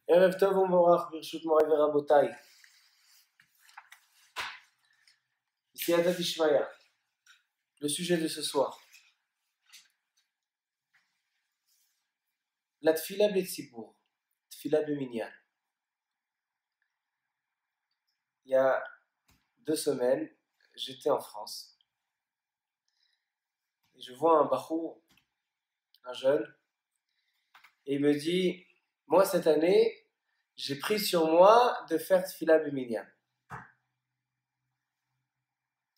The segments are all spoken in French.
Erev Tov Umorach, Birshut Moray Verabotai. Ici à Ishmaya. Le sujet de ce soir. La Tfila Betzibour, Tfila Beminyan. Il y a 2 semaines, j'étais en France. Et je vois un Bachour, un jeune, et il me dit, moi cette année, j'ai pris sur moi de faire Tfila Beminyan.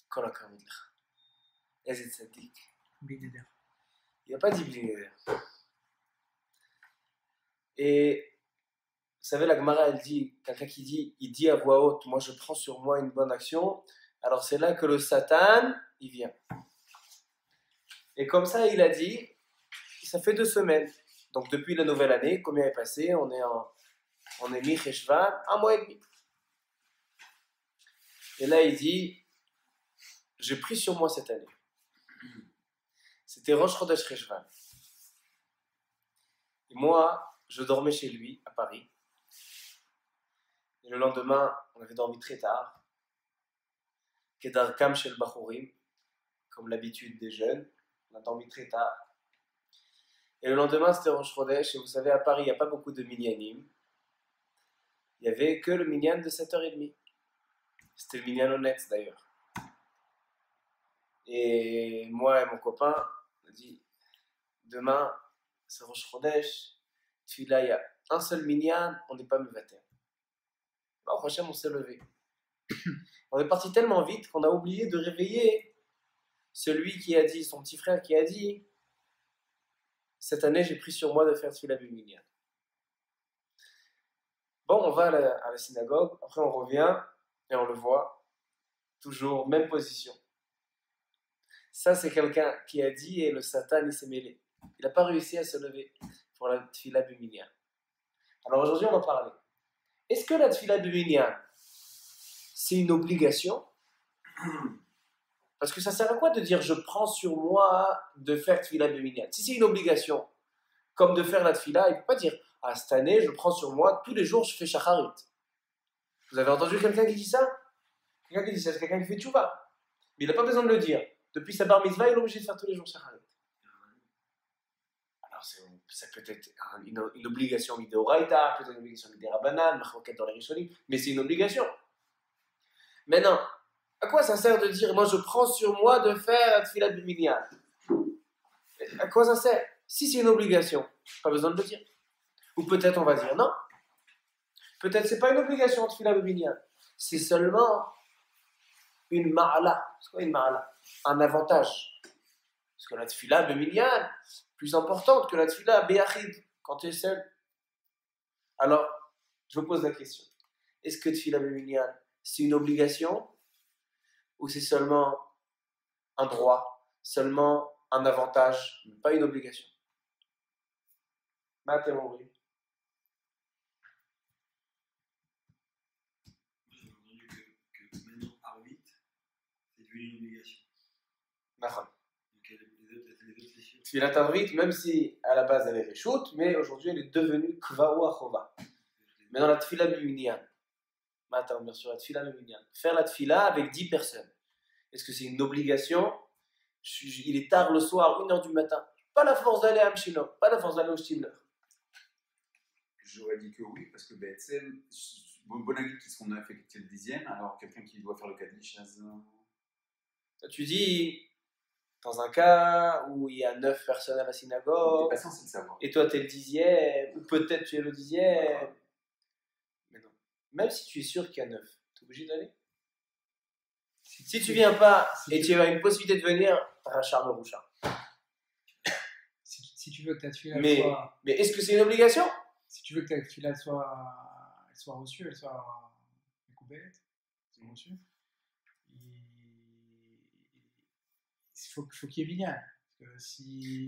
Kol hakavod lecha. Eze tzadik. Il n'a pas dit Blineder. Et vous savez, la Gemara, elle dit, quelqu'un qui dit, il dit à voix haute, moi je prends sur moi une bonne action, alors c'est là que le Satan, il vient. Et comme ça, il a dit, ça fait 2 semaines. Donc depuis la nouvelle année, combien est passé? On est mi-Cheshvan, 1 mois et demi. Et là, il dit, j'ai pris sur moi cette année. C'était Rosh Chodesh Cheshvan. Et moi, je dormais chez lui, à Paris. Et le lendemain, on avait dormi très tard. Kedarkam shel Bachurim, comme l'habitude des jeunes. On a dormi très tard. Et le lendemain, c'était Rosh Chodesh. Et vous savez, à Paris, il n'y a pas beaucoup de minyanim. Il n'y avait que le minyan de 7h30. C'était le minyan honnête, d'ailleurs. Et moi et mon copain, on a dit, demain, c'est Rosh Chodesh. Celui-là, il y a un seul minyan, on n'est pas mevater. Au prochain, on s'est levé. On est parti tellement vite qu'on a oublié de réveiller celui qui a dit, son petit frère qui a dit, cette année, j'ai pris sur moi de faire Tfila Beminyan. Bon, on va à la synagogue, après on revient et on le voit, toujours même position. Ça, c'est quelqu'un qui a dit et le Satan, il s'est mêlé. Il n'a pas réussi à se lever pour la Tfila Beminyan. Alors aujourd'hui, on va parler. Est-ce que la Tfila Beminyan, c'est une obligation? Parce que ça sert à quoi de dire je prends sur moi de faire Tfila Beminyan? Si c'est une obligation, comme de faire la Tfila, il ne peut pas dire ah, cette année, je prends sur moi, tous les jours, je fais Shacharit. Vous avez entendu quelqu'un qui dit ça? Quelqu'un qui dit ça, c'est quelqu'un qui fait Tchouva. Mais il n'a pas besoin de le dire. Depuis sa bar mitzvah, il est obligé de faire tous les jours Shacharit. Alors, ça peut être une obligation midoraita, peut-être une obligation midérabanan, machloket dans les rishonim, mais c'est une obligation. Maintenant, à quoi ça sert de dire moi je prends sur moi de faire la Tfila Beminyan? À quoi ça sert? Si c'est une obligation, pas besoin de le dire. Ou peut-être on va dire non. Peut-être c'est pas une obligation de Tfila Beminyan. C'est seulement une ma'ala. C'est quoi une ma'ala? Un avantage. Parce que la Tfila Beminyan, plus importante que la Tfila Be'achid, quand tu es seul. Alors, je vous pose la question. Est-ce que Tfila Beminyan, c'est une obligation? Ou c'est seulement un droit? Seulement un avantage? Pas une obligation. Mathéorie. J'ai entendu que maintenant, Arvit, c'est devenu une obligation. D'accord. Donc les autres, c'est sûr. Tfilat Arvit, même si à la base elle est réchoute, mais aujourd'hui elle est devenue Kvaou Achova. Maintenant la Tfila Beminyan. Maintenant, bien sûr, la Tfila Beminyan. Faire la Tfila avec 10 personnes. Est-ce que c'est une obligation? Il est tard le soir, 1h du matin. Pas la force d'aller à Amshino, pas la force d'aller au Stimler. J'aurais dit que oui, parce que BSM, bon avis qui qu'on a fait le 10e, alors quelqu'un qui doit faire le Kaddish, Tu dis, dans un cas où il y a 9 personnes à la t'es synagogue, pas censé le savoir. et toi t'es le 10e, ou peut-être tu es le 10e. Mais non. Même si tu es sûr qu'il y a 9, tu es obligé d'aller. Si tu viens pas et tu as une possibilité de venir, t'as un charme rouchard. Si tu veux que ta tefila Mais est-ce que c'est une obligation? si tu veux que ta tefila soit reçue, elle soit couverte, c'est reçu. Il faut qu'il y ait binyan.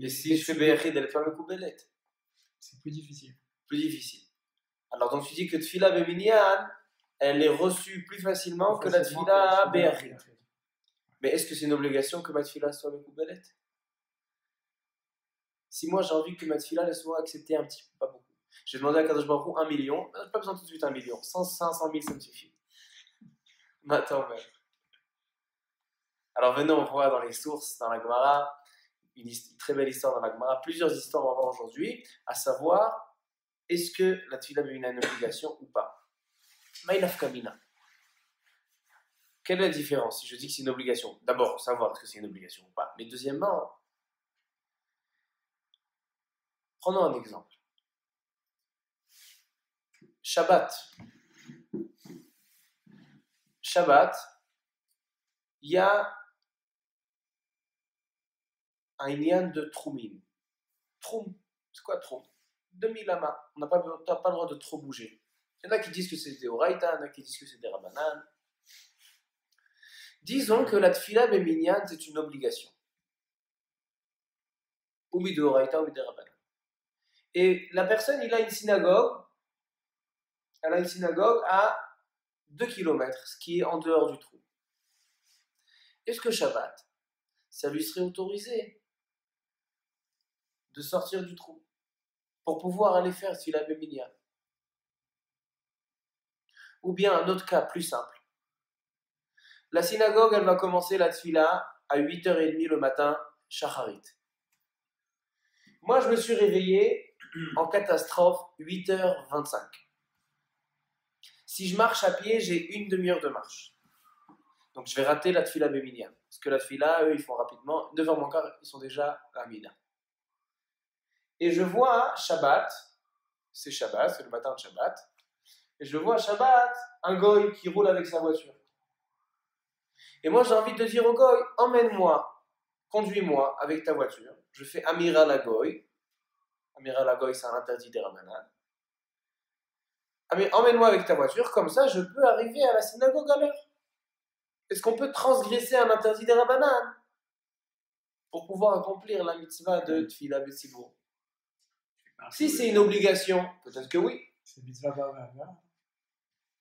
Et si je fais Béachid, elle fait le Koubelet. C'est plus difficile. Plus difficile. Alors donc tu dis que Tfila Beminyan, elle est reçue plus facilement que la Tfila Béachid. Mais est-ce que c'est une obligation que ma Tfila soit le Koubelet? Si moi j'ai envie que ma Tfila soit acceptée un petit peu, pas beaucoup, J'ai demandé à Kadosh Baruch Hu 1 million. J'ai pas besoin tout de suite 1 million. 500 000, ça me suffit. Mais attends, mais... Alors venez, on voit dans les sources, dans la Gemara, une très belle histoire dans la Gemara, plusieurs histoires on va voir aujourd'hui, à savoir, est-ce que la Tfila Bemina est une obligation ou pas? Maïnaf Kamina. Quelle est la différence si je dis que c'est une obligation? D'abord, savoir est-ce que c'est une obligation ou pas. Mais deuxièmement, prenons un exemple. Shabbat. Shabbat, il y a un inyan de Troumim. Troum, c'est quoi Troum? 2000 amas. On n'a pas le droit de trop bouger. Il y en a qui disent que c'est des Oraïta, il y en a qui disent que c'est des Rabbanan. Disons que la Tfila Beminyan, c'est une obligation. Ou des Oraïta ou des Rabbanan. Et la personne, il a une synagogue. Elle a une synagogue à 2 km, ce qui est en dehors du trou. Est-ce que Shabbat, ça lui serait autorisé de sortir du trou pour pouvoir aller faire Tfila Beminyan? Ou bien un autre cas plus simple. La synagogue, elle va commencer la Tfila à 8h30 le matin, Shacharit. Moi, je me suis réveillé en catastrophe 8h25. Si je marche à pied, j'ai une demi-heure de marche. Donc je vais rater la Tfila Beminyan. Parce que la Tfila, eux, ils font rapidement. 9h moins quart, ils sont déjà à Mina. Et je vois Shabbat, c'est Shabbat, c'est le matin de Shabbat. Et je vois Shabbat, un goy qui roule avec sa voiture. Et moi, j'ai envie de dire au goy, emmène-moi, conduis-moi avec ta voiture. Je fais Amira la goy. Amira la goy, c'est un interdit des Rabbanan. Emmène-moi avec ta voiture, comme ça, je peux arriver à la synagogue à l'heure. Est-ce qu'on peut transgresser un interdit des Rabbanan pour pouvoir accomplir la mitzvah de Tfila B'Tzibour? Si c'est une obligation, peut-être que oui. C'est mitzvah ba'avera.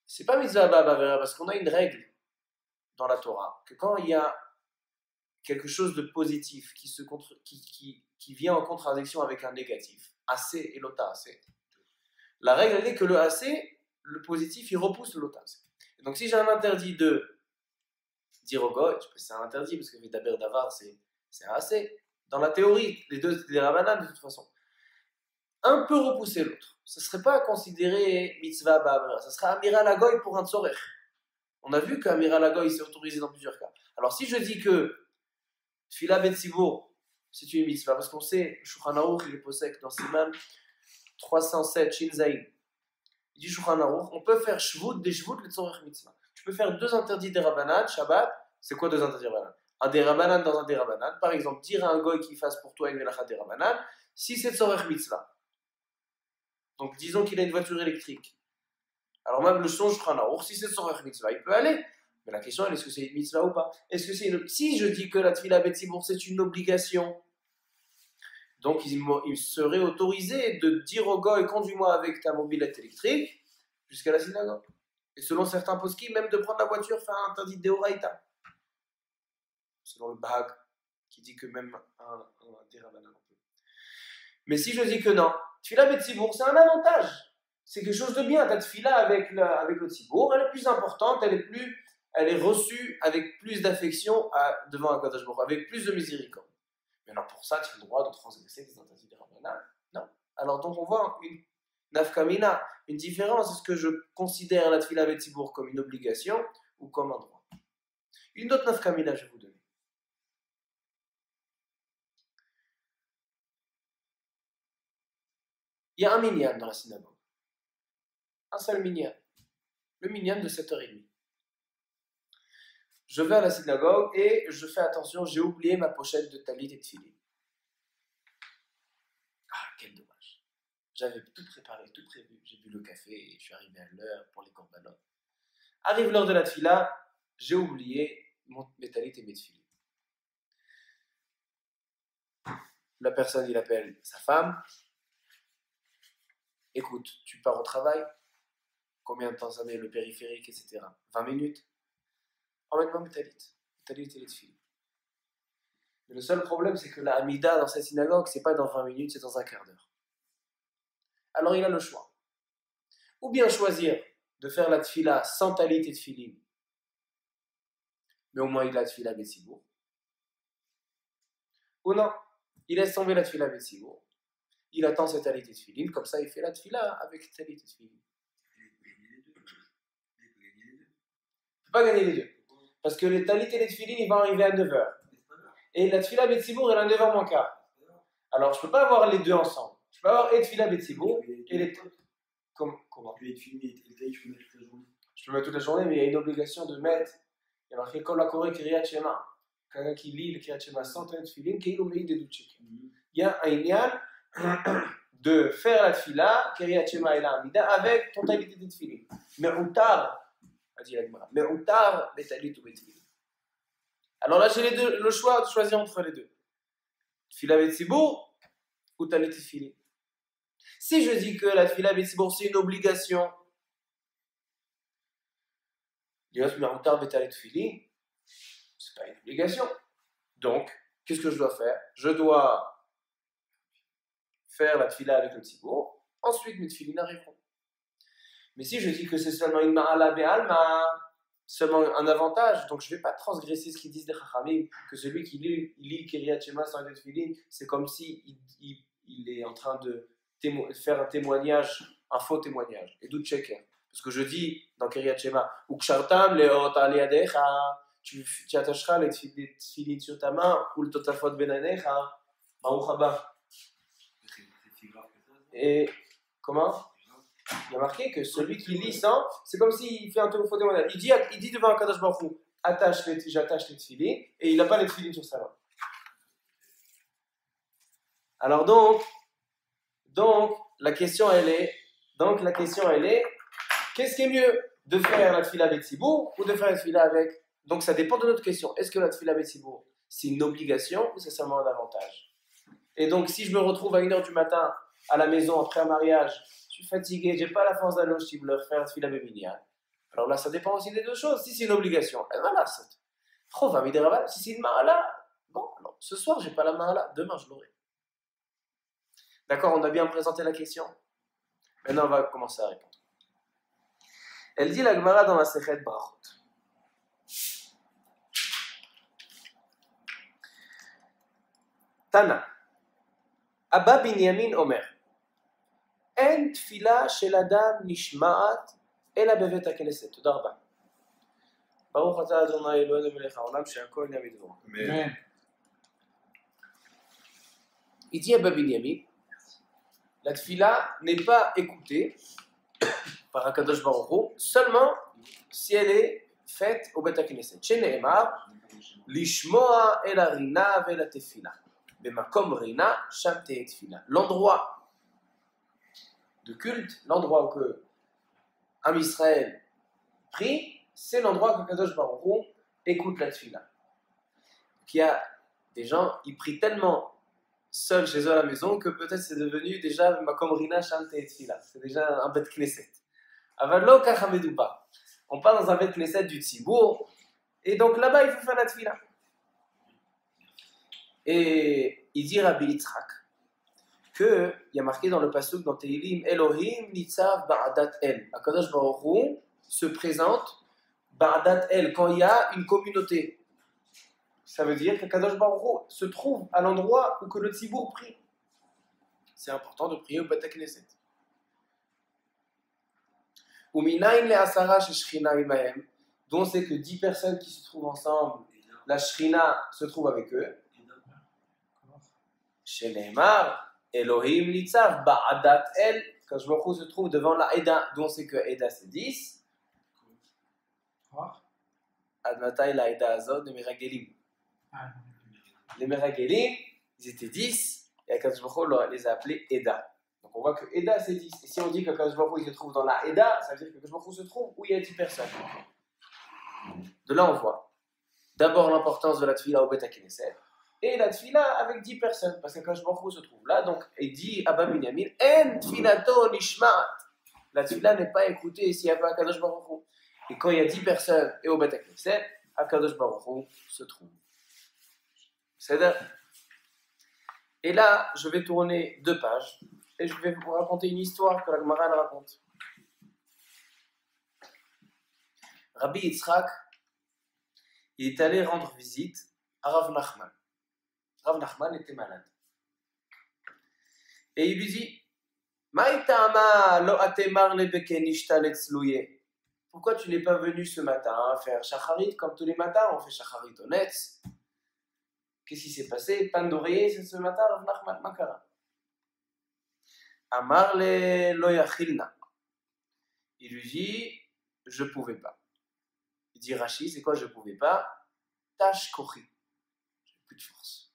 C'est pas mitzvah ba'avera, parce qu'on a une règle dans la Torah, que quand il y a quelque chose de positif qui vient en contradiction avec un négatif, assez et lota assez, la règle elle est que le assez, le positif, il repousse le lota assez. Donc si j'ai un interdit de dire au goy, c'est un interdit parce que Vedaber Davar c'est un assez. Dans la théorie, les deux c'est des Rabbanan de toute façon. Un peut repousser l'autre. Ce ne serait pas considéré mitzvah ba'avera, ce serait Amira la goy pour un tzorech. On a vu qu'Amira la goy s'est autorisé dans plusieurs cas. Alors si je dis que Tfila B'Tzibour, c'est une mitzvah, parce qu'on sait, Shulchan Aruch, il est posé dans Siman 307, Shin Zayin. Il dit Shulchan Aruch, on peut faire shvut, des shvut, le tzorech mitzvah. Tu peux faire 2 interdits des Rabbanan, Shabbat, c'est quoi 2 interdits des Rabbanan? Un des Rabbanan dans un des Rabbanan. Par exemple, dire à un goy qu'il fasse pour toi une melacha des Rabbanan, si c'est tzorech mitzvah. Donc disons qu'il a une voiture électrique. Alors même le son Shulchan Aruch, si c'est tzorech mitzvah, il peut aller. Mais la question est, est-ce que c'est une mitzvah ou pas? Est-ce que c'est une... Si je dis que la Tfila B'Tzibour c'est une obligation, donc il serait autorisé de dire au goy, conduis-moi avec ta mobilette électrique jusqu'à la synagogue. Et selon certains poskim, même de prendre la voiture fait un interdit de Oraïta. Selon le Bahag, qui dit que même un Rabbanan on peut. Mais si je dis que non, Tfila B'Tzibour c'est un avantage. C'est quelque chose de bien. Ta Tfila avec le Tzibour, elle est plus importante, elle est reçue avec plus d'affection devant Akadosh Baruch Hu, avec plus de miséricorde. Mais alors pour ça, tu as le droit de transgresser des interdits des Rabbanan? Non. Alors donc on voit une nafkamina, une différence. Est-ce que je considère la Tfila B'Tzibour comme une obligation ou comme un droit? Une autre nafkamina, je vais vous donner. Il y a un minyan dans la synagogue. Un seul minyan. Le minyan de 7h30. Je vais à la synagogue et je fais attention, j'ai oublié ma pochette de talit et de filet. Ah, quel dommage. J'avais tout préparé, tout prévu. J'ai bu le café et je suis arrivé à l'heure pour les corbanotes. Arrive l'heure de la tfila, j'ai oublié mes talit et mes tfilés. La personne, il appelle sa femme. Écoute, tu pars au travail? Combien de temps ça met le périphérique, etc. 20 minutes. Emmène-moi mes talit et les tfilés. Mais le seul problème, c'est que la Hamida dans cette synagogue, c'est pas dans 20 minutes, c'est dans un quart d'heure. alors il a le choix. Ou bien choisir de faire la tfila sans talit et tfilin, mais au moins il a la tfila Betsibour. Ou non, il laisse tomber la tfila Betsibour, il attend cette talit et tfilin, comme ça il fait la tfila avec talit et tfilin. Il ne peut pas gagner les deux. Parce que les talit et les tfilin, ils vont arriver à 9h. Et la tfila Betsibour, elle est à 9h moins quart. Alors je ne peux pas avoir les deux ensemble. Je peux avoir et tfila Betsibour et les... Comment? Tu es filmé et le taille, tu peux mettre toute la journée. Je peux mettre toute la journée, mais il y a une obligation de mettre. Il y a marqué Kol HaKoreh Kriyat Shema. Quelqu'un qui lit le Kriyat Shema sans tenir de tefilin, qu'il au pays des doutchik. Il y a un inyan de faire la tefila, Kriyat Shema et la Amida, avec ton talit et tefilin. Mais outar, a dit la Gemara, mais outar, betalit ou betefilin. Alors là, j'ai le choix de choisir entre les deux. Tefila Betsibour ou talit et tefilin. Si je dis que la tefila Betsibour, c'est une obligation, c'est pas une obligation. Donc, qu'est-ce que je dois faire? Je dois faire la tefila avec le tzibour, ensuite mes tefilines arriveront. Mais si je dis que c'est seulement une ma'ala be'alma, seulement un avantage, donc je ne vais pas transgresser ce qu'ils disent des chachamim, que celui qui lit Kriyat Shema sans les tefilines, c'est comme si il est en train de faire un témoignage, un faux témoignage, et d'où checker. Parce que je dis dans Kriyat Shema, ou kshartam leot aliadecha, tu attacheras les tefilines sur ta main, ou le totafot benanecha, baruch haba. Et comment? Il y a marqué que celui qui lit sans, c'est comme s'il fait un faux témoignage. Il dit devant un Kadosh Baruch Hu, j'attache les tefilines, et il n'a pas les tefilines sur sa main. Alors donc la question elle est, qu'est-ce qui est mieux, de faire la tefila Betsibour ou de faire la tefila avec? Donc ça dépend de notre question. Est-ce que la tefila Betsibour, c'est une obligation ou c'est seulement un avantage? Et donc si je me retrouve à 1h du matin à la maison après un mariage, je suis fatigué, j'ai pas la force d'aller au shibler, faire la tefila Beminyan. Alors là ça dépend aussi des deux choses. Si c'est une obligation, voilà, si c'est une ma'ala, bon, alors ce soir j'ai pas la ma'ala, demain je l'aurai. D'accord, on a bien présenté la question. Maintenant on va commencer à répondre. Elle dit la Gemara dans la Sechet Brachot. Tana. Abba Binyamin Omer. En tfila shel adam nishma'at ela bevet hakneset. תודה רבה. ברוך אתה אדוני אלוהינו מלך העולם שהכל נהיה בדברו. Amen. Il dit Abba Binyamin, la tfila n'est pas écoutée par Akadosh Baruch Hu, seulement si elle est faite au Bet HaKnesset. Shene'emar, lishmoa el harina vel hatefila. Bemakom rina, sham te'et tefila. L'endroit de culte, l'endroit où Am Israël prie, c'est l'endroit que Kadosh Baruch Hu écoute la tefila. Donc il y a des gens, ils prient tellement seuls chez eux à la maison que peut-être c'est devenu déjà Makom rina, sham te'et tefila. C'est déjà un Bet Knesset. Avallo kachamedouba. On part dans un Bet Knesset du Tzibour, et donc là-bas il faut faire la tefila. Et il dit Rabbi Yitzhak qu'il y a marqué dans le pasuk dans Tehilim Elohim nitzav ba'adat el. Akadosh Baruch Hu se présente ba'adat el quand il y a une communauté. Ça veut dire que Akadosh Baruch Hu se trouve à l'endroit où que le Tzibour prie. C'est important de prier au Bet HaKnesset. Uminayin le asara chez Shrina imahem, dont c'est que 10 personnes qui se trouvent ensemble, la Shrina se trouve avec eux. Chez Neymar, Elohim nitzav ba'adat el, quand je me se trouve devant la Eda, dont c'est que Eda c'est 10. Admatay la Eda azod, les Meragelim. Les Meragelim, ils étaient 10, et Akadosh Baruch Hu les a appelés Eda. Donc on voit que Eda c'est 10. Et si on dit que Akadosh Baruch Hu il se trouve dans la Eda, ça veut dire que Akadosh Baruch Hu se trouve où il y a 10 personnes. De là on voit d'abord l'importance de la tefila au Bet HaKnesset, et la tefila avec 10 personnes, parce qu'Akadosh Baruch Hu se trouve là, donc il dit Abba Binyamin, En tfilato nishmat. La tefila n'est pas écoutée s'il n'y a pas Akadosh Baruch Hu. Et quand il y a 10 personnes et au Bet HaKnesset, Akadosh Baruch Hu se trouve. C'est-à-dire, et là, je vais tourner 2 pages, et je vais vous raconter une histoire que la Gemara elle raconte. Rabbi Yitzhak, il est allé rendre visite à Rav Nachman. Rav Nachman était malade. Et il lui dit, pourquoi tu n'es pas venu ce matin faire shacharit comme tous les matins? On fait shacharit au Netz. Qu'est-ce qui s'est passé? Pain d'oreiller ce matin, Rav Nachman Makara. Amar le lo yachilna. Il lui dit, je ne pouvais pas. Il dit, Rashi, c'est quoi je ne pouvais pas? Tash kochi. J'ai plus de force.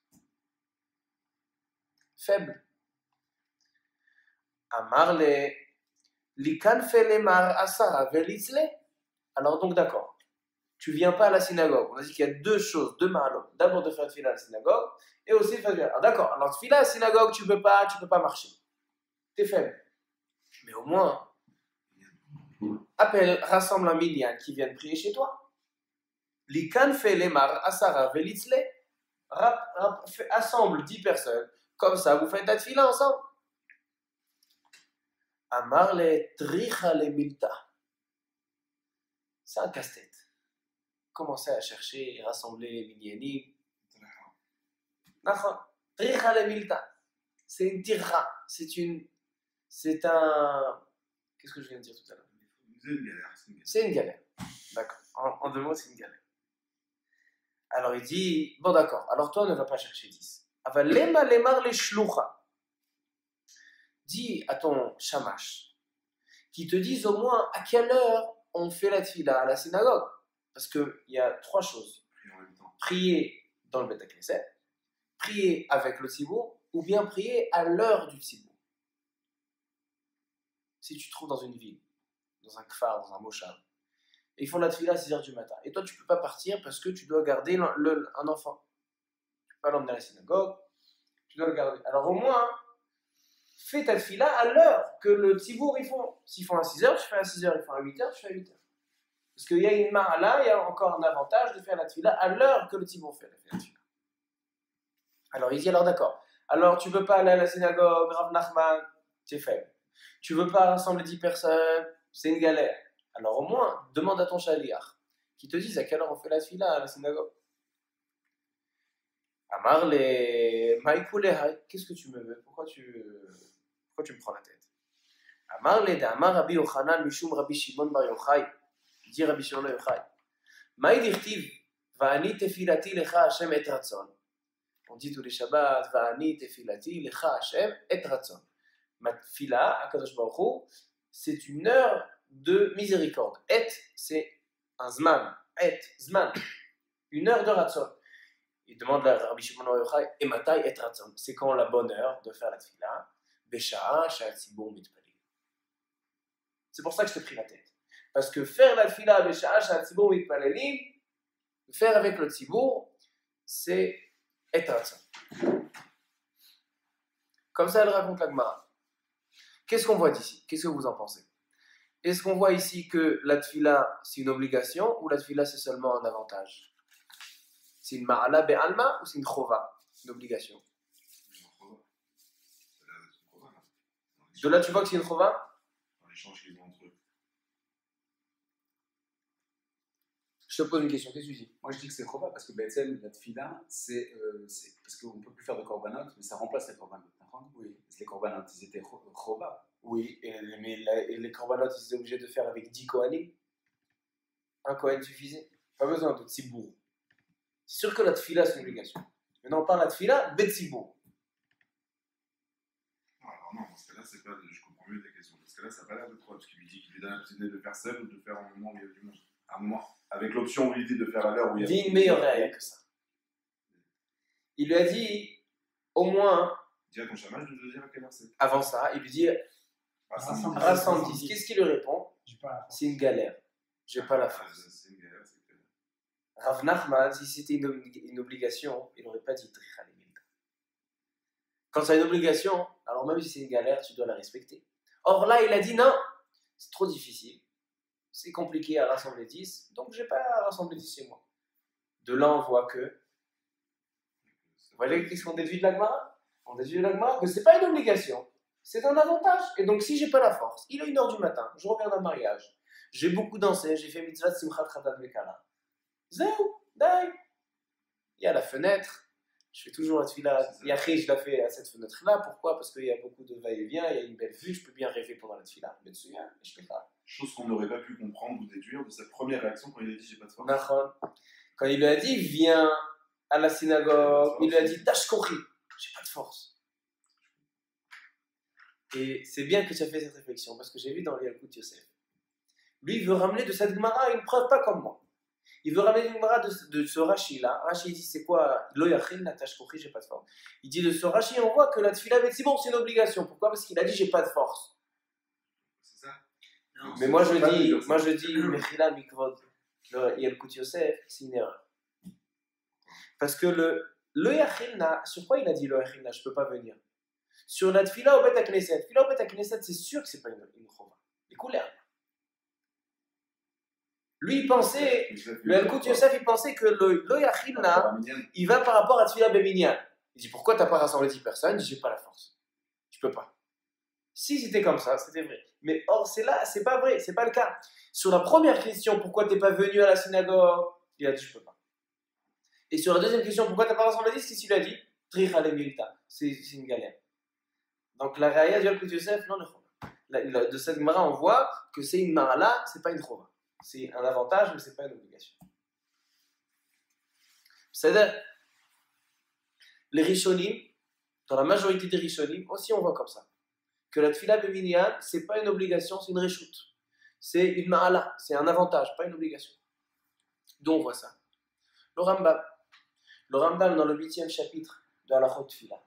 Faible. Amar le likan felemar asara velitzle. Alors donc d'accord. Tu viens pas à la synagogue. On a dit qu'il y a deux choses, deux ma'alot. D'abord de faire tefila à la synagogue et aussi de faire tefila. Alors d'accord. Alors tefila à la synagogue, tu peux pas marcher. T'es faible. Mais au moins, appelle, rassemble un million qui viennent prier chez toi. Likan felemar asara velitzle. Assemble 10 personnes. Comme ça, vous faites la tefila ensemble. Amar le tricha le milta. C'est un casse-tête. Commencer à chercher et rassembler les minyanim. Tricha le milta. C'est une tircha. C'est un. Qu'est-ce que je viens de dire tout à l'heure? C'est une galère. D'accord. En deux mots, c'est une galère. Alors il dit, bon d'accord, alors toi ne va pas chercher 10. Aval lema lemar le shlucha. Dis à ton shamash qui te dise au moins à quelle heure on fait la tefila à la synagogue. Parce qu'il y a trois choses. Prier dans le Beth HaKnesset, prier avec le tzibour, ou bien prier à l'heure du tzibour. Si tu te trouves dans une ville, dans un kfar, dans un moshav, et ils font la tefila à 6h du matin, et toi tu ne peux pas partir parce que tu dois garder un enfant. Tu ne peux pas l'emmener à la synagogue, tu dois le garder. Alors au moins, fais ta tefila à l'heure que le tzibour ils font. S'ils font à 6h, tu fais à 6h, ils font à 8h, tu fais à 8h. Parce qu'il y a une ma'ala, il y a encore un avantage de faire la tefila à l'heure que le tzibour fait la tefila. Alors il dit, alors d'accord, alors tu ne peux pas aller à la synagogue, Rav Nachman, tu es faible. Tu ne veux pas rassembler 10 personnes, c'est une galère. Alors au moins, demande à ton shaliach qui te dise à quelle heure on fait la tefila à la synagogue. Amar le maïkoulehai, qu'est-ce que tu me veux? Pourquoi tu me prends la tête? Amar le d'Amar Rabbi Yochanan Mishum Rabbi Shimon Bar Yochai. Dit Rabbi Shimon Bar Yochai. Maï dirtiv va'ani tefilati lecha Hashem et ratzon. On dit tous les Shabbats va'ani tefilati lecha Hashem et ratzon. Ma tefila, Akadosh Baruch Hu, c'est une heure de miséricorde. Et c'est un zman. Et zman, une heure de ratzon. Il demande à Rabbi Shimon Bar Yochai, et matai et ratzon. C'est quand la bonne heure de faire la tefila? Besha'a sha'al tzibur mitpalel. C'est pour ça que je te pris la tête. Parce que faire la tefila besha'a sha'al tzibur mitpalelim, faire avec le tzibur, c'est et ratzon. Comme ça, elle raconte la Gemara. Qu'est-ce qu'on voit d'ici? Qu'est-ce que vous en pensez? Est-ce qu'on voit ici que la tefila c'est une obligation ou la tefila c'est seulement un avantage? C'est une ma'ala be'alma ou c'est une chova? Une obligation. De là tu vois que c'est une chova? Dans l'échange qu'ils ont entre eux. Je te pose une question, qu'est-ce que tu dis? Moi je dis que c'est chova parce que BSM, la tefila, c'est parce qu'on ne peut plus faire de korbanot, mais ça remplace les korbanot. Oui. Parce que les korbanot, ils étaient chova. Oui, mais les korbanot, ils étaient obligés de faire avec 10 kohanim. Un kohen suffisait. Pas besoin de tzibour. C'est sûr que la tefila, c'est une obligation. Maintenant, on parle de la tefila, betzibour. Alors non, dans ce cas-là, c'est pas je comprends mieux ta question. Dans ce cas-là, ça n'a pas l'air de trop, parce qu'il lui dit qu'il lui donne la possibilité de faire seul ou de faire au moment où il y a du monde. À un moment, avec l'option où il dit de faire à l'heure où il y a du monde. Il dit une meilleure réaction que ça. Il lui a dit, au moins, Dis à ton chamash de te dire à quelle heure c'est. avant ça, il lui dit, rassemble 10. Qu'est-ce qu'il lui répond? C'est une galère. J'ai pas la force. C'est une galère, c'est clair. Rav Nachman, si c'était une obligation, il n'aurait pas dit tricha le milta. Quand c'est une obligation, alors même si c'est une galère, tu dois la respecter. Or là, il a dit non, c'est trop difficile. C'est compliqué à rassembler 10, donc je n'ai pas à rassembler 10 chez moi. De là, on voit que. Vous voyez qu'est-ce qu'on déduit de la Gemara? On déduit de la Gemara que ce n'est pas une obligation, c'est un avantage. Et donc, si j'ai pas la force, il est 1h du matin, je reviens d'un mariage, j'ai beaucoup dansé, j'ai fait mitzvah simchat chatat vekala. Zéou, dai. Il y a la fenêtre, je fais toujours la tefila. Yachi, je la fais à cette fenêtre-là. Pourquoi? Parce qu'il y a beaucoup de va-et-vient, il y a une belle vue, je peux bien rêver pendant la tefila. Mais dessus, je fais ça. Chose qu'on n'aurait pas pu comprendre ou déduire de sa première réaction quand il a dit j'ai pas de force. Nachon. Quand il lui a dit viens à la synagogue, il lui a dit tashkori, j'ai pas de force. Et c'est bien que tu as fait cette réflexion parce que j'ai vu dans l'Yalkut Yosef. Lui, il veut ramener de cette Gemara une preuve pas comme moi. Il veut ramener une Gemara de ce Rashi là. Rashi dit c'est quoi? Lo yachin la tashkori, j'ai pas de force. Il dit de ce Rashi, on voit que la tefila betzibor c'est une obligation. Pourquoi? Parce qu'il a dit j'ai pas de force. C'est ça. Non, Mais moi je dis, Mechila Mikvod, le Yalkut Yosef, c'est une erreur. Parce que le Yachilna, sur quoi il a dit le Yachilna? Je peux pas venir. Sur la Tfila au Bet HaKnesset. Tfila au Bet HaKnesset, c'est sûr que c'est pas une chova. Les couleurs. Lui, il pensait, le Yalkut Yosef, il pensait que le Yachilna, il va par rapport à Tfila Beminyan. Il dit pourquoi t'as pas rassemblé 10 personnes? Il dit j'ai pas la force. Je peux pas. Si c'était comme ça, c'était vrai. Mais or, c'est là, c'est pas vrai, c'est pas le cas. Sur la première question, pourquoi t'es pas venu à la synagogue? Il a dit je peux pas. Et sur la deuxième question, pourquoi t'as pas rassemblé 10? Qu'est-ce qu'il a dit? Tricha le milta. C'est une galère. Donc la raya du Yalkut Yosef, non, de cette Gemara, on voit que c'est une marala, c'est pas une chova. C'est un avantage, mais c'est pas une obligation. C'est-à-dire, les Rishonim, dans la majorité des Rishonim, aussi on voit comme ça. Que la tefila beminyan, c'est pas une obligation, c'est une réchoute. C'est une ma'ala, c'est un avantage, pas une obligation. D'où on voit ça. Le Rambam dans le 8e chapitre de Halachot Tefila,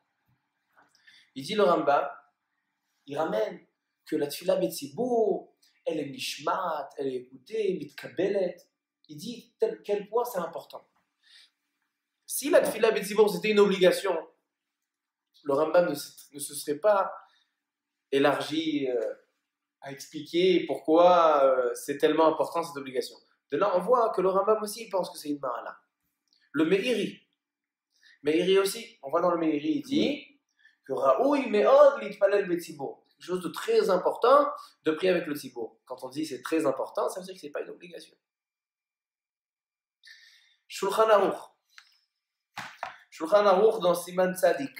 il dit le Rambam, il ramène que la tefila betzibour, elle est nishmat, elle est écoutée, mitkabelet. Il dit quel point c'est important. Si la tefila betzibour c'était une obligation, le Rambam ne se serait pas élargi à expliquer pourquoi c'est tellement important cette obligation. De là, on voit que le Rambam aussi pense que c'est une ma'ala. Le Meiri aussi, on voit dans le Meiri, il dit que Raoui me'od litpalel betzibur. C'est quelque chose de très important de prier avec le tzibur. Quand on dit c'est très important, ça veut dire que c'est pas une obligation. Shulchan Aruch. Shulchan Aruch dans Siman Tzadik.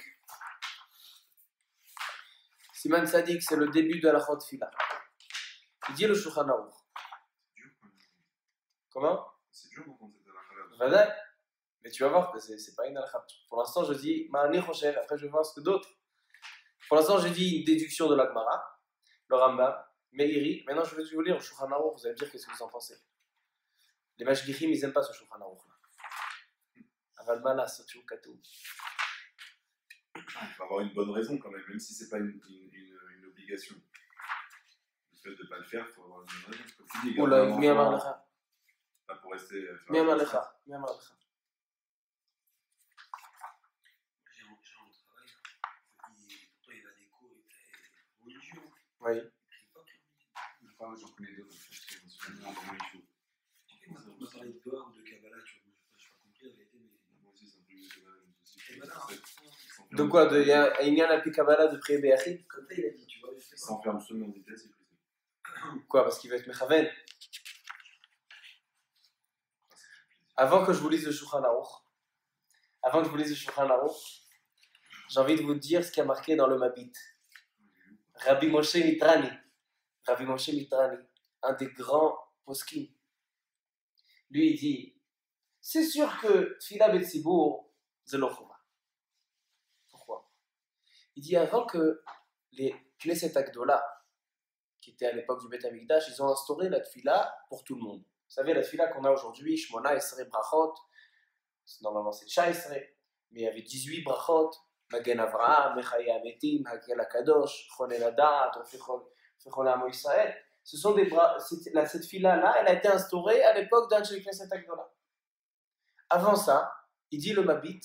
Siman Tzadik, c'est le début de la Tfila. Il dit le Shulchan Aruch. Comment? C'est dur d'entendre cette halakha-là. Voilà. Mais tu vas voir que c'est pas une halakha. Pour l'instant, je dis Ma'ani Rochel, après je vais voir ce que d'autres. Pour l'instant, j'ai dit une déduction de la Gemara, le Rambam, Meiri. Maintenant, je vais vous lire le Shulchan Aruch, vous allez me dire qu'est-ce que vous en pensez. Les Mashgichim, ils n'aiment pas ce Shulchan Aruch là. Aval Malas, Sotiu Katou. Il faut avoir une bonne raison quand même si c'est pas une obligation. Le fait de ne pas le faire, il faut avoir une bonne raison. Comme tu dis, Oula, mi amar lecha. Pas pour rester. Mi amar lecha. Mi amar lecha. J'ai un travail, pourtant il a des cours et religieux. Oui. Enfin, j'en connais d'autres, je suis vraiment vraiment chaud. On m'a parlé de Zohar ou de Kabbalah, tu vois, moi je n'ai pas compris la vérité, mais. Moi aussi, c'est un peu. Et voilà. De quoi? Il y a une al Kabbalah de prier Béachid? Comme ça, il a dit, tu vois, je sais Il pas. s'enferme seulement en vitesse, il fait ça. Quoi? Parce qu'il va être Mechaven. Avant que je vous lise le Shulchan Aruch, j'ai envie de vous dire ce qui a marqué dans le Mabit. Rabbi Moshe Mitrani, un des grands poskim, lui il dit, c'est sûr que Tfila Betzibur, c'est lo chova. Pourquoi? Il dit avant que les Knesset Agdola, qui étaient à l'époque du Beth Amikdash, ils ont instauré la Tfila pour tout le monde. Vous savez, la Tfila qu'on a aujourd'hui, Shmona Esrei Brachot, normalement c'est Tchaïsre, mais il y avait 18 Brachot, Magen Avraham, Mechaye Ametim, Hakel Akadosh, Chonel Adat, Fechol Amo Israël. Ce sont des cette Tfila-là, elle a été instaurée à l'époque d'un Knesset Agdola. Avant ça, il dit le Mabit,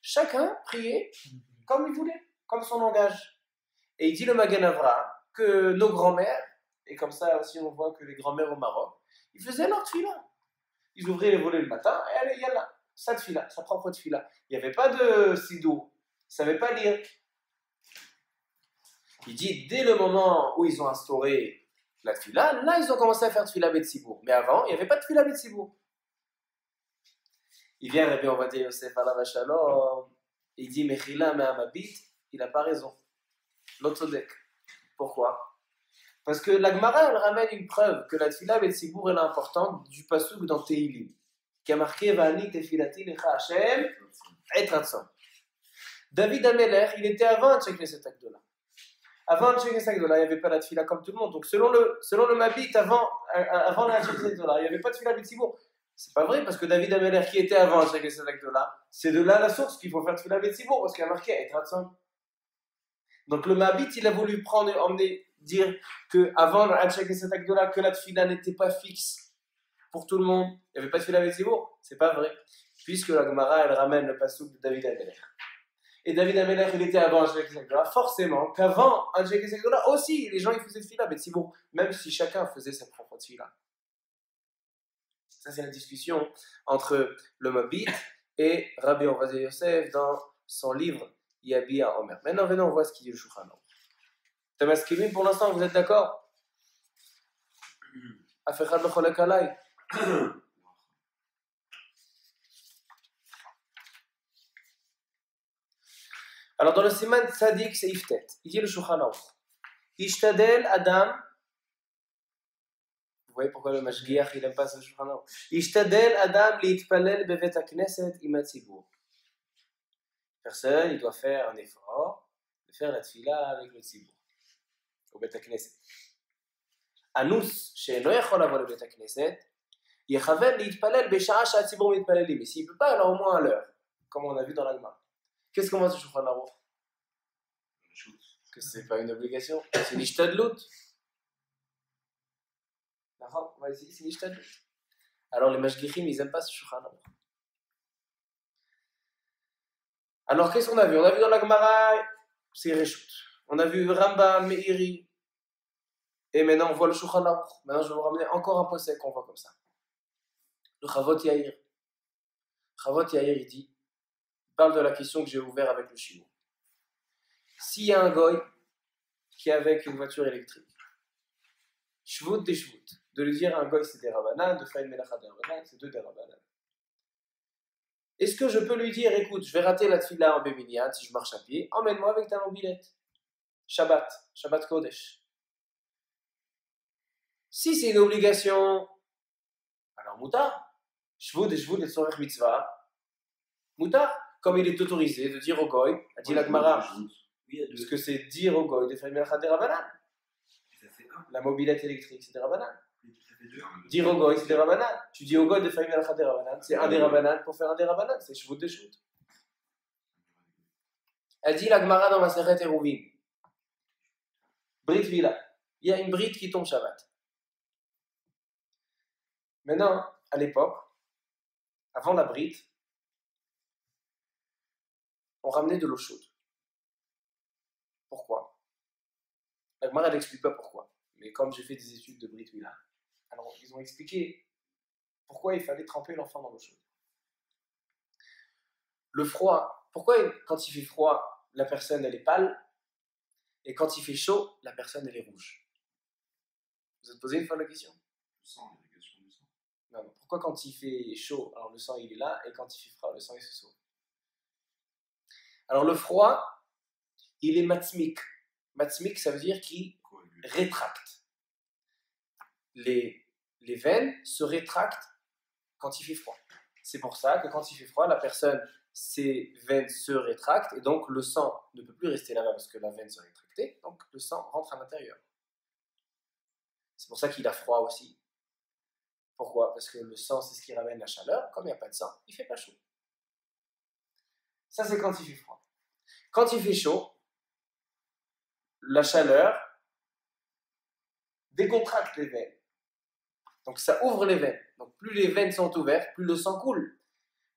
chacun priait comme il voulait, comme son langage. Et il dit le Magen Avraham que nos grands-mères, et comme ça aussi on voit que les grands-mères au Maroc, ils faisaient leur tefila. Ils ouvraient les volets le matin et allez, yallah, sa tefila, sa propre tefila. Il n'y avait pas de sidour, ils ne savaient pas lire. Il dit, dès le moment où ils ont instauré la tfila, là, ils ont commencé à faire tfila betsibour. Mais avant, il n'y avait pas de tfila betsibour. Il vient, Rabbi Ovadia Yosef, alav shalom, il dit, Mechila me'amabit, il n'a pas raison. L'otzodek. Pourquoi? Parce que la Gemara, elle ramène une preuve que la tfila betsibour est importante du pasuk dans Teilim, qui a marqué, Va'ani tefilati lecha Hashem et ratzon. David Amelech, il était avant un Knesset Agdola. Avant le Knesset Agdola, il n'y avait pas la tfila comme tout le monde. Donc selon le Mabit, avant la Knesset Agdola, il n'y avait pas de tfila betsibour. C'est pas vrai, parce que David Amelech, qui était avant le Knesset Agdola, c'est de là la source qu'il faut faire tfila betsibour, parce qu'il a marqué et ratzon. Donc le Mabit, il a voulu dire qu'avant le Knesset Agdola, que la tfila n'était pas fixe pour tout le monde, il n'y avait pas de tfila betsibour. C'est pas vrai, puisque la Gemara, elle ramène le pasuk de David Amelech. Et David Amelech, il était avant Knesset Agdola, forcément qu'avant Knesset Agdola aussi, les gens ils faisaient tfila betsibour, même si chacun faisait sa propre tfila. Ça, c'est la discussion entre le Mabit et Rabbi Ovadia Yosef dans son livre Yabi à Omer. Maintenant, venons, on voit ce qu'il dit le Shulchan Aruch. Tamaskimi, pour l'instant, vous êtes d'accord? Afechad lo cholek alay. Alors, dans le Siman Tzadik, c'est Iftet. Il dit le Shulchan Aruch. Ishtadel Adam. Vous voyez pourquoi le Mashgiach, il n'aime pas ce Shulchan Aruch. Ishtadel Adam li'itpalel bevet hakneset im hatzibur. Personne, il doit faire un effort de faire la tfila avec le tzibur, au bet hakneset. Anus, she'eno yachol avo le bet hakneset, yechavel li'itpalel b'sha'a she'hatzibur mitpalelim. Et s'il ne peut pas, alors au moins à l'heure, comme on a vu dans la Gemara. Qu'est-ce qu'on voit sur Shulchan Aruch? Que ce n'est pas une obligation, c'est une ishtadlut. D'accord, on va essayer, c'est une ishtadlut. Alors les mashgichim, ils n'aiment pas ce Shulchan Aruch. Alors qu'est-ce qu'on a vu? On a vu dans la Gemara, c'est Reshut. On a vu Rambam, Meiri. Et maintenant on voit le Shulchan Aruch. Maintenant je vais vous ramener encore un posek qu'on voit comme ça. Le Chavot Yair. Chavot Yair, il dit, il parle de la question que j'ai ouverte avec le Shiur. S'il y a un goy qui est avec une voiture électrique, Shvut des Shvut, de lui dire à un goy c'est des Rabanan, de faire une Melacha des Rabanan, c'est deux des Rabanan. Est-ce que je peux lui dire, écoute, je vais rater la tfila en Béminian si je marche à pied, emmène-moi avec ta mobilette. Shabbat Kodesh. Si c'est une obligation, alors Moutar. Shvut et Shvut et Tzorech Mitzvah. Moutar. Comme il est autorisé de dire au goy, a dit la Gemara, parce que c'est dire au goy de faire une Melacha des Rabanan. La mobilette électrique, c'est des Rabanan. Dire au goy, c'est des Rabanan. Tu dis au goy de faire une Melacha des Rabanan, c'est un des Rabanan pour faire un des Rabanan, c'est Shvut de Shvut. Elle dit la Gemara dans Masechet Eruvin. Brit Vila. Il y a une brite qui tombe Shabbat. Maintenant, à l'époque, avant la brite, on ramenait de l'eau chaude. Pourquoi? La Gemara n'explique pas pourquoi. Mais comme j'ai fait des études de Brit Mila, alors ils ont expliqué pourquoi il fallait tremper l'enfant dans l'eau chaude. Le froid, pourquoi quand il fait froid, la personne elle est pâle, et quand il fait chaud, la personne elle est rouge? Vous êtes posé une fois la question? Le sang, il y a des questions du sang. Non, pourquoi quand il fait chaud, alors le sang il est là, et quand il fait froid, le sang il se sauve? Alors le froid, il est matzmik. Matzmik, ça veut dire qu'il rétracte. Les veines se rétractent quand il fait froid. C'est pour ça que quand il fait froid, la personne, ses veines se rétractent, et donc le sang ne peut plus rester là-bas parce que la veine se rétractée, donc le sang rentre à l'intérieur. C'est pour ça qu'il a froid aussi. Pourquoi? Parce que le sang, c'est ce qui ramène la chaleur. Comme il n'y a pas de sang, il ne fait pas chaud. Ça, c'est quand il fait froid. Quand il fait chaud, la chaleur décontracte les veines. Donc ça ouvre les veines. Donc plus les veines sont ouvertes, plus le sang coule.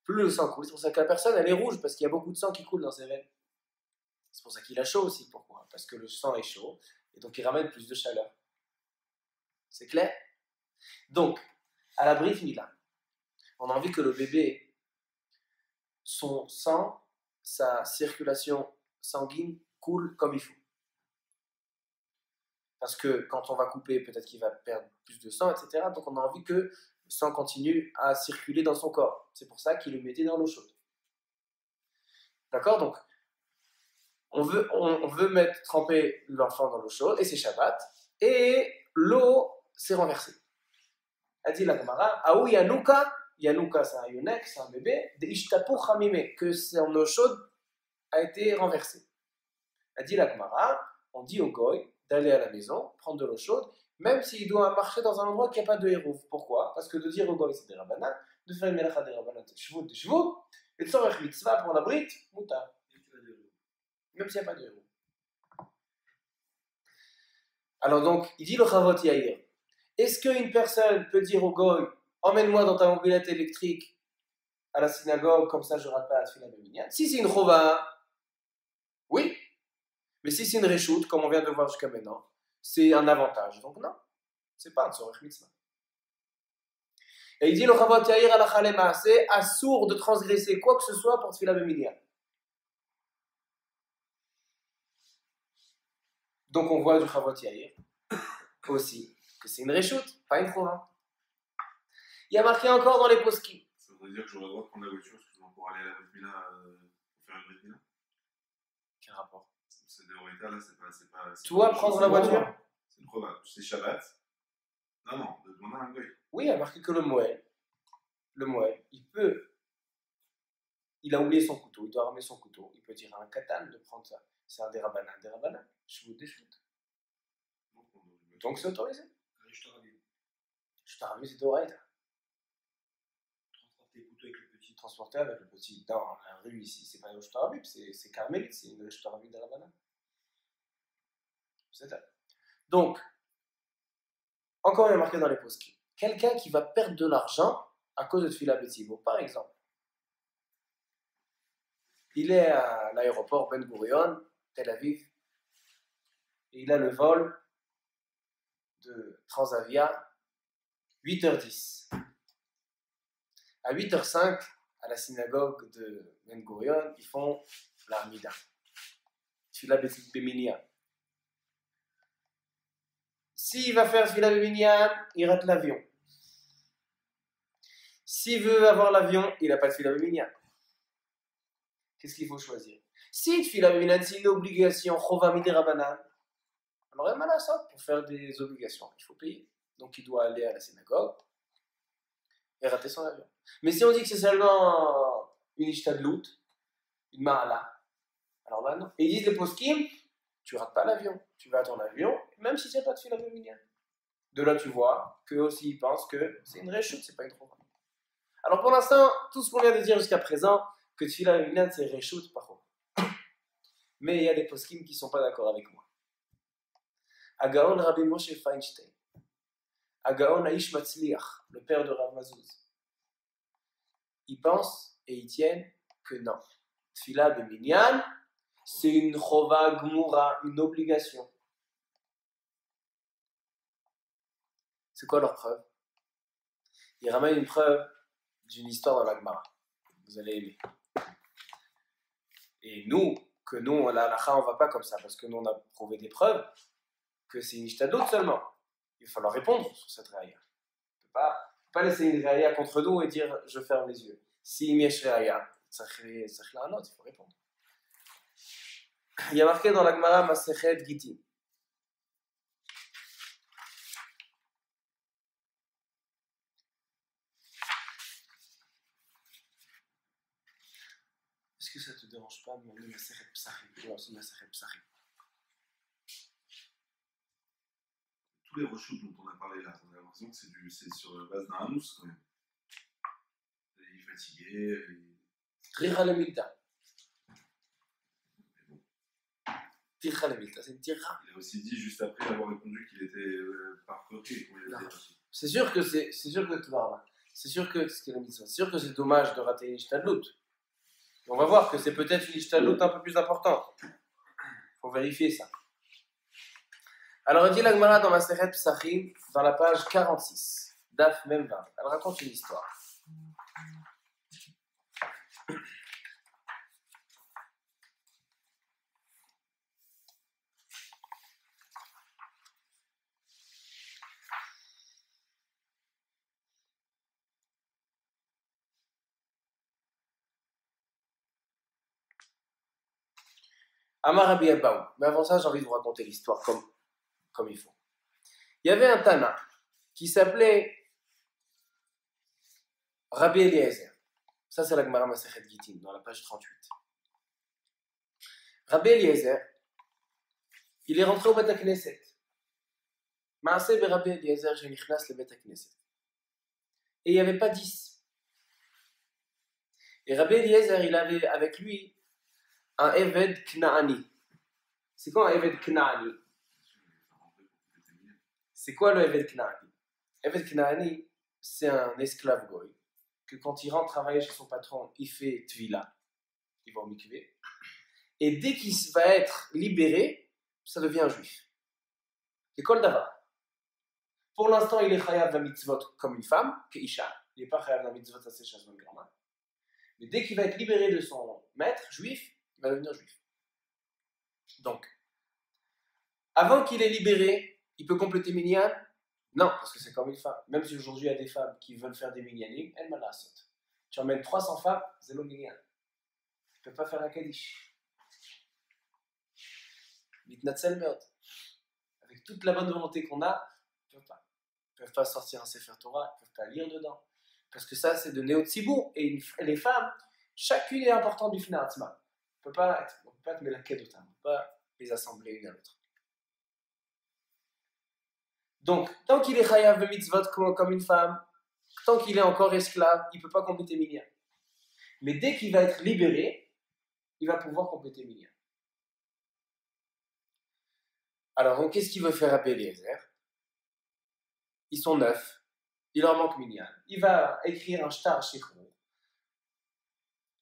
Plus le sang coule. C'est pour ça que la personne, elle est rouge, parce qu'il y a beaucoup de sang qui coule dans ses veines. C'est pour ça qu'il a chaud aussi. Pourquoi? Parce que le sang est chaud, et donc il ramène plus de chaleur. C'est clair? Donc, à la Brit Mila, on a envie que le bébé, son sang, sa circulation sanguine coule comme il faut. Parce que quand on va couper, peut-être qu'il va perdre plus de sang, etc. Donc on a envie que le sang continue à circuler dans son corps. C'est pour ça qu'il le mettait dans l'eau chaude. D'accord? Donc on veut tremper l'enfant dans l'eau chaude, et c'est Shabbat, et l'eau s'est renversée. A dit la Gemara, Aou Yanouka, Yanouka c'est un yonek, c'est un bébé, de Ishtapu Chamime, que son eau chaude a été renversée. A dit la Gemara, on dit au goy d'aller à la maison, prendre de l'eau chaude, même s'il doit marcher dans un endroit qui n'a pas de hérouf. Pourquoi? Parce que de dire au goy c'est des rabanan, de faire une melacha des rabanan, des chevaux, et de sortir mitzvah pour la brite, mouta. Même s'il n'y a pas de héros. Alors donc, il dit le Chavot Yair. Est-ce qu'une personne peut dire au goy, emmène-moi dans ta mobilette électrique à la synagogue, comme ça je rate pas la tefila beminyan? Si c'est une chova, oui. Mais si c'est une reshoot, comme on vient de voir jusqu'à maintenant, c'est un avantage. Donc non, c'est pas un tzorech mitzvah. Et il dit le Chavot Yair halacha lema'aseh, assour de transgresser quoi que ce soit pour tefila beminyan. Donc on voit du Chavot Yair aussi que c'est une reshoot, pas une chova. Il y a marqué encore dans les poskim. Ça veut dire que j'aurais le droit de prendre la voiture pour aller à la Brit Mila, pour faire une Brit Mila? Quel rapport? C'est des Horita, là, c'est pas. Toi, prendre la voiture? C'est une chova. C'est Shabbat. Non, de demander à un goy. Oui, il y a marqué que le Moël, il a oublié son couteau, il doit ramener son couteau, il peut dire à un katan de prendre ça. C'est un dérabanan, chevaux des chevaux. Donc c'est autorisé. Je t'ai ramené, c'est d'oreille. Transporter avec le petit dans la rue ici, c'est pas une Shtarabib, c'est Carmélite, c'est une Shtarabib de la banane. C'est ça. Donc, encore il y a marqué dans les poskim, quelqu'un qui va perdre de l'argent à cause de Tfila Betibo, par exemple. Il est à l'aéroport Ben Gurion, Tel Aviv, et il a le vol de Transavia 8h10. À 8h05, à la synagogue de Ben Gurion, ils font la Hamida. Tfila Beminyan. S'il va faire Tfila Beminyan, il rate l'avion. S'il veut avoir l'avion, il n'a pas de Tfila Beminyan. Qu'est-ce qu'il faut choisir? Si Tfila Beminyan, c'est une obligation, Chova Midi Rabanan, alors il y a mal à ça pour faire des obligations. Il faut payer. Donc il doit aller à la synagogue et rater son avion. Mais si on dit que c'est seulement une ishtadlout, une ma'ala, alors là non. Et ils disent les poskim, tu rates pas l'avion, tu vas à ton avion, même si c'est pas de Tfila Beminyan. De là tu vois qu'eux aussi ils pensent que c'est une réchute, c'est pas une chova. Alors pour l'instant, tout ce qu'on vient de dire jusqu'à présent, que Tfila Beminyan c'est réchute, pas chova. Mais il y a des poskim qui sont pas d'accord avec moi. Agaon Rabbi Moshe Feinstein, Agaon Aish Matzliach, le père de Rav Mazouz, ils pensent et ils tiennent que non. Tfila Beminyan, c'est une chova gmura, une obligation. C'est quoi leur preuve? Ils ramènent une preuve d'une histoire dans la Gemara. Vous allez aimer. Et nous, à la halakha, on ne va pas comme ça, parce que nous, on a prouvé des preuves que c'est une ishtadlout seulement. Il va falloir répondre sur cette raya. On ne peut pas laisser une raya contre nous et dire je ferme les yeux. Si miesh raya, il faut répondre. Il y a marqué dans la Gemara Masechet Gitin. Est-ce que ça te dérange pas de m'emmener Masechet Psachim? Oui, c'est Masechet Psachim. Tous les reshoots dont on a parlé là, on a l'impression que c'est sur la base d'un hanous quand même. Il est fatigué. Tira le milta. Tira le milta, c'est une tira. Il a aussi dit juste après avoir répondu qu'il était parcouré. C'est sûr que c'est sûr que c'est dommage de rater une ishtadlout. On va voir que c'est peut-être une ishtadlout un peu plus importante. Il faut vérifier ça. Alors, il dit la Gemara dans Masechet Psachim, dans la page 46, Daf Mem 20. Elle raconte une histoire. Amar Rabbi Abaou. Mais avant ça, j'ai envie de vous raconter l'histoire comme il faut. Il y avait un Tana qui s'appelait Rabbi Eliezer. Ça, c'est la Gemara Masechet Gittin, dans la page 38. Rabbi Eliezer, il est rentré au Bet HaKnesset. Maaseh Rabbi Eliezer, j'ai nichnas le Bet HaKnesset. Et il n'y avait pas 10. Et Rabbi Eliezer, il avait avec lui un Eved Knaani. C'est quoi un Eved Knaani? C'est quoi le Eved Knaani? Eved Knaani, c'est un esclave goy que quand il rentre travailler chez son patron, il fait tvila, il va au mikvé. Et dès qu'il va être libéré, ça devient un juif. C'est Kol Davar. Pour l'instant, il est chayav la mitzvot comme une femme, Keisha. Il n'est pas chayav la mitzvot assez chazman grama. Mais dès qu'il va être libéré de son maître juif, il va devenir juif. Donc, avant qu'il est libéré, il peut compléter minyan? Non, parce que c'est comme une femme. Même si aujourd'hui il y a des femmes qui veulent faire des minyanim, elles malasot. Tu emmènes 300 femmes, c'est le minyan. Tu ne peux pas faire un kaddish. Mitnatzel meot. Avec toute la bonne volonté qu'on a, ils ne peuvent pas sortir un Sefer Torah, ils ne peuvent pas lire dedans. Parce que ça, c'est de Néo Tzibur. Et les femmes, chacune est importante du Finatzma. On ne peut pas être Melakedotam, on ne peut pas les assembler une à l'autre. Donc, tant qu'il est chayav de mitzvot comme une femme, tant qu'il est encore esclave, il ne peut pas compléter minyan. Mais dès qu'il va être libéré, il va pouvoir compléter minyan. Alors, donc, qu'est-ce qu'il veut faire Rabbi Eliezer? Ils sont 9, il leur manque minyan. Il va écrire un shtar shekhou.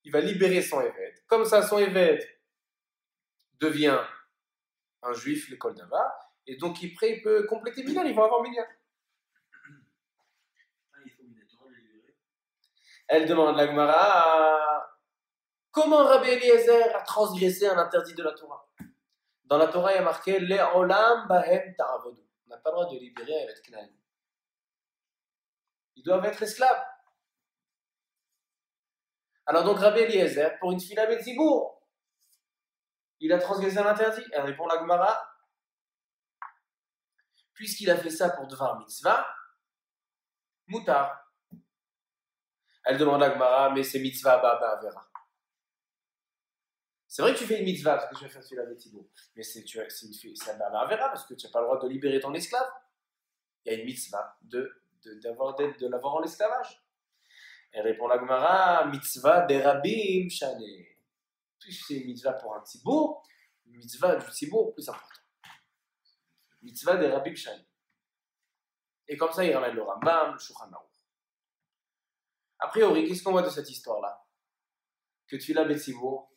Il va libérer son évêque. Comme ça, son évêque devient un juif, l'école d'Ava. Et donc, il peut compléter minyan, ils vont avoir minyan. Elle demande la Gemara, comment Rabbi Eliezer a transgressé un interdit de la Torah? Dans la Torah, il y a marqué Le'olam bahem ta'avodu. On n'a pas le droit de libérer avec Knaani. Ils doivent être esclaves. Alors donc Rabbi Eliezer, pour une fila Betzibour, il a transgressé un interdit. Elle répond la Gemara, puisqu'il a fait ça pour Dvar Mitzvah, Moutar. Elle demande à Gemara, mais c'est Mitzvah Baba Avera. C'est vrai que tu fais une Mitzvah parce que tu vas faire fila Betzibour, mais c'est Baba Avera parce que tu n'as pas le droit de libérer ton esclave. Il y a une Mitzvah de l'avoir en esclavage. Elle répond la Gemara, Mitzvah des Rabbim Shane. Puisque c'est une Mitzvah pour un Tzibour, une Mitzvah du Tzibour plus important. Mitzvah des Rabbim Shane. Et comme ça, il ramène le Rambam, le Shulchan Aruch. A priori, qu'est-ce qu'on voit de cette histoire-là? Que Tfila Betzibour,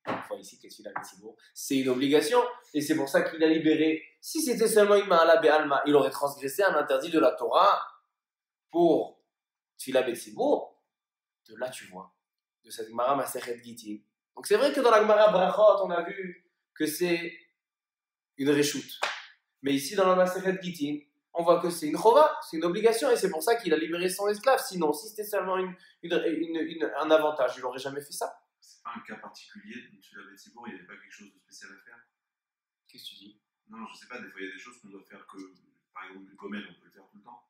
on voit ici que Tfila Betzibour, c'est une obligation, et c'est pour ça qu'il a libéré. Si c'était seulement une Ma'ala Be'alma, il aurait transgressé un interdit de la Torah pour Tfila Betzibour. De là, tu vois, de cette Gemara Masechet Gittin. Donc c'est vrai que dans la Gemara Brachot, on a vu que c'est une réchoute. Mais ici, dans la Masechet Gittin, on voit que c'est une chova, c'est une obligation, et c'est pour ça qu'il a libéré son esclave. Sinon, si c'était seulement un avantage, il n'aurait jamais fait ça. C'est pas un cas particulier de Tfila Betzibour, il n'y avait pas quelque chose de spécial à faire. Qu'est-ce que tu dis? Non, je sais pas, des fois il y a des choses qu'on doit faire que, par exemple, le Gomel, on peut le faire tout le temps,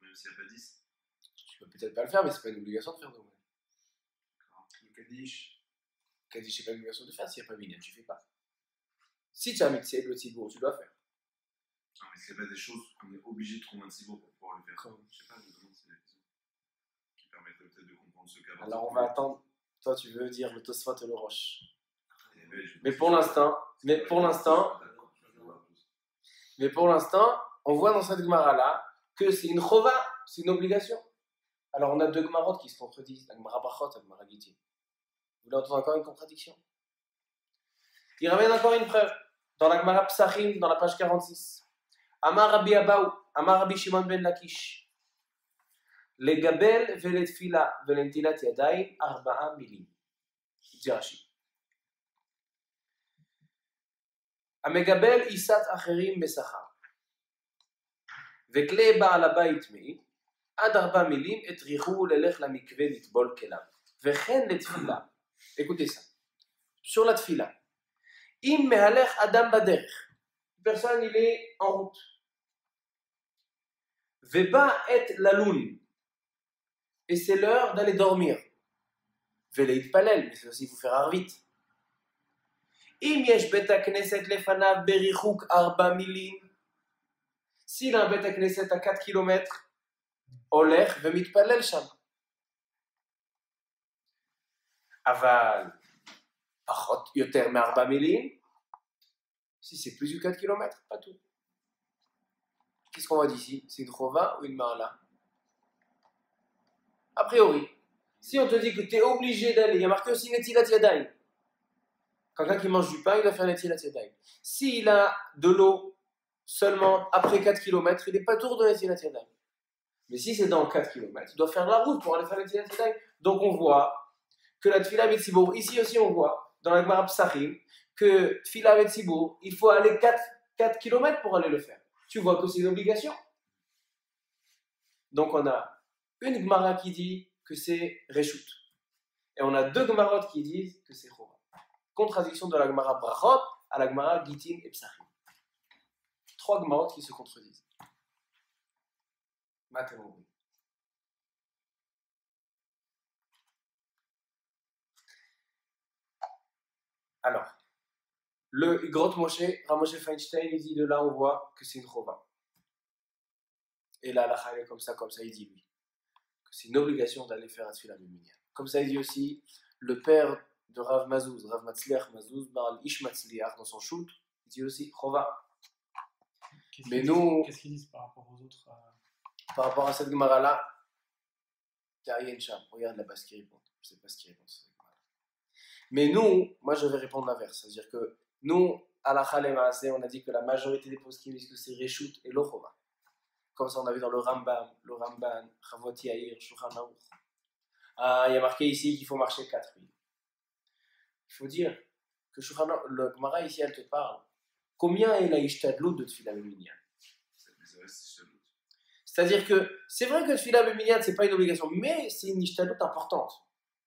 même s'il n'y a pas 10. Tu peux peut-être pas le faire, mais c'est pas une obligation de faire de même. Le Kaddish. Kaddish, c'est pas une obligation de faire, s'il n'y a pas minyan, tu fais pas. Si tu as mis le Tzibour, tu dois faire. Non, mais s'il n'y a pas des choses qu'on est obligé de trouver un Tzibour pour pouvoir le faire. Comment? Je sais pas, je me demande si c'est la question qui permettrait peut-être de comprendre ce cas. Alors on va attendre. Toi, tu veux dire le Tosfot et le Roche. Mais pour l'instant, on voit dans cette Gemara-là que c'est une chova, c'est une obligation. Alors on a deux Gemarot qui se contredisent, la Gemara Brachot et la Gemara Gittin. Vous voulez entendre encore une contradiction? Il ramène encore une preuve. Dans la Gemara Psachim, dans la page 46. Amar Rabbi Abaou, Amar Rabbi Shimon ben Lakish. לגבל ולתפילה ולנטילת ידיים 4 מילים. זה רש"י. המגבל עיסת אחרים בשכר. וכלי בעל הבית מעיד, עד 4 מילים הטריחו ללך למקווה לטבול כליו. וכן לתפילה. Écoutez ça. sur la tfila. Im mehalech adam baderech. Personne, il est en route. Veba et lalun. Et c'est l'heure d'aller dormir. Veleit palel, mais c'est aussi pour faire vite. Im yesh beta knesset lefanav berichuk arba milin. S'il a un beta knesset à 4 km, olech vemit palel sham. Aval, pachot yoter me'arba milin. Si c'est plus de 4 km, pas tout. Qu'est-ce qu'on voit d'ici? C'est une chova ou une ma'ala? A priori, si on te dit que tu es obligé d'aller, il y a marqué aussi netilat yadayim. Quelqu'un qui mange du pain, il doit faire netilat yadayim. S'il a de l'eau seulement après 4 km, il n'est pas tour de netilat yadayim. Mais si c'est dans 4 km, il doit faire la route pour aller faire netilat yadayim. Donc on voit que la tfila betzibour, ici aussi on voit, dans la Gemara Psachim, que tfila betzibour, il faut aller 4 km pour aller le faire. Tu vois que c'est une obligation. Donc on a une Gemara qui dit que c'est Reshut. Et on a deux Gemarot qui disent que c'est Chova. Contradiction de la Gemara Brachot à la Gemara Gitin et Psachim. 3 Gemarot qui se contredisent. Mathémon. Alors, le Grot Moshe, Ramoshe Feinstein, il dit de là on voit que c'est une Chova. Et là, la est comme ça, il dit oui. C'est une obligation d'aller faire un tefila b'minyan. Comme ça, il dit aussi, le père de Rav Mazouz, Rav Matzliach Mazouz, Baal Ish Matzliach, dans son shoot, il dit aussi, Chova. Mais nous, qu'est-ce qu'ils disent par rapport aux autres par rapport à cette Gemara-là, Karien Cham, regarde là-bas ce qu'il répond. Je ne sais pas ce qu'il répond. Mais nous, moi je vais répondre l'inverse. C'est-à-dire que nous, à la Chalem Maaseh, on a dit que la majorité des poskim disent que c'est Reshut et lo Chova. Comme ça, on a vu dans le Ramban, Chavot Yair, Shulchan Aruch. Il y a marqué ici qu'il faut marcher 4000. Il faut dire que le Gemara ici, elle te parle. Combien est la Ishtadlut de Tfila B'Minyan? C'est-à-dire que c'est vrai que Tfila B'Minyan, c'est pas une obligation, mais c'est une Ishtadlut importante.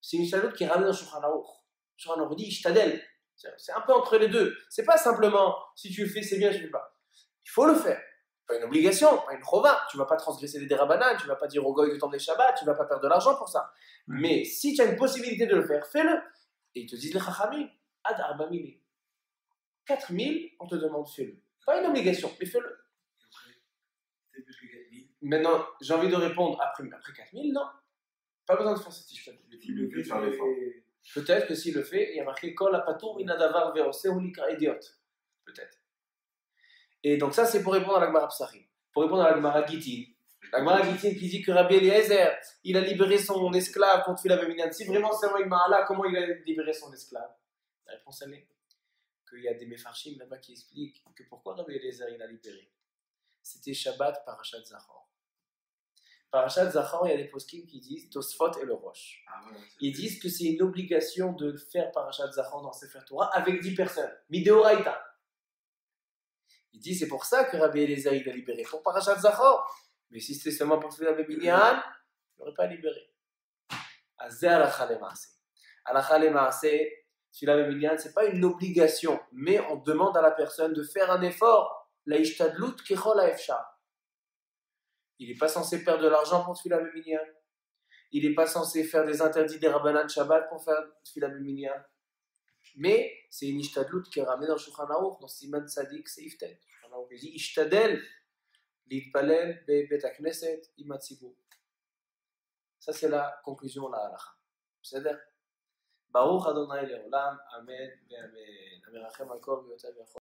C'est une Ishtadlut qui est ramenée dans Shulchan Aruch. Shulchan Aruch dit Ishtadel. C'est un peu entre les deux. C'est pas simplement si tu le fais, c'est bien, je ne fais pas. Il faut le faire. Pas une obligation, pas une chova. Tu ne vas pas transgresser les dérabanan, tu ne vas pas dire au goy de tomber Shabbat, tu ne vas pas perdre de l'argent pour ça. Mais si tu as une possibilité de le faire, fais-le. Et ils te disent les chachamim, ad arba mili. 4000, on te demande fais-le. Pas une obligation, mais fais-le. Maintenant, j'ai envie de répondre après 4000, non. Pas besoin de faire cette histoire. Peut-être que s'il le fait, il y a marqué kol apatour minadavar ve'oseh unikra idiot. Peut-être. Et donc ça, c'est pour répondre à la Gemara Psachim. Pour répondre à la Gemara Gitin. La Gemara Gitin qui dit que Rabbi Eliezer, il a libéré son esclave contre Tfila B'Minyan. Si vraiment c'est un Ma'ala, comment il a libéré son esclave? La réponse, elle est qu'il y a des Mefarshim là-bas qui expliquent que pourquoi Rabbi Eliezer, il a libéré. C'était Shabbat Parashat Zachor. Parashat Zachor, il y a des poskim qui disent Tosfot et le Rosh. Ils disent que c'est une obligation de faire Parashat Zachor dans Sefer Torah avec 10 personnes. Mideoraita. Il dit c'est pour ça que Rabbi Eliezer il a libéré pour Parashat Zachor. Mais si c'était seulement pour Tfila B'Minyan, il n'aurait pas libéré. Azeh alacha lemaaseh. Alacha lemaaseh, Tfila B'Minyan, ce n'est pas une obligation, mais on demande à la personne de faire un effort. La ishtadlut kechol ha'efshar. Il n'est pas censé perdre de l'argent pour Tfila B'Minyan. Il n'est pas censé faire des interdits des Rabbanan Shabbat pour faire Tfila B'Minyan. Mais c'est une ishtadlut qui est ramenée dans Shulchan Aruch, dans Siman Tzadik Seif Tet. Shulchan Aruch dit ishtadel litpalel be'bet hakneset im hatzibur. Ça c'est la conclusion de la halacha. בסדר? ברוך אדוני לעולם, אמן ואמן. המרחם על כל בריותיו ויכול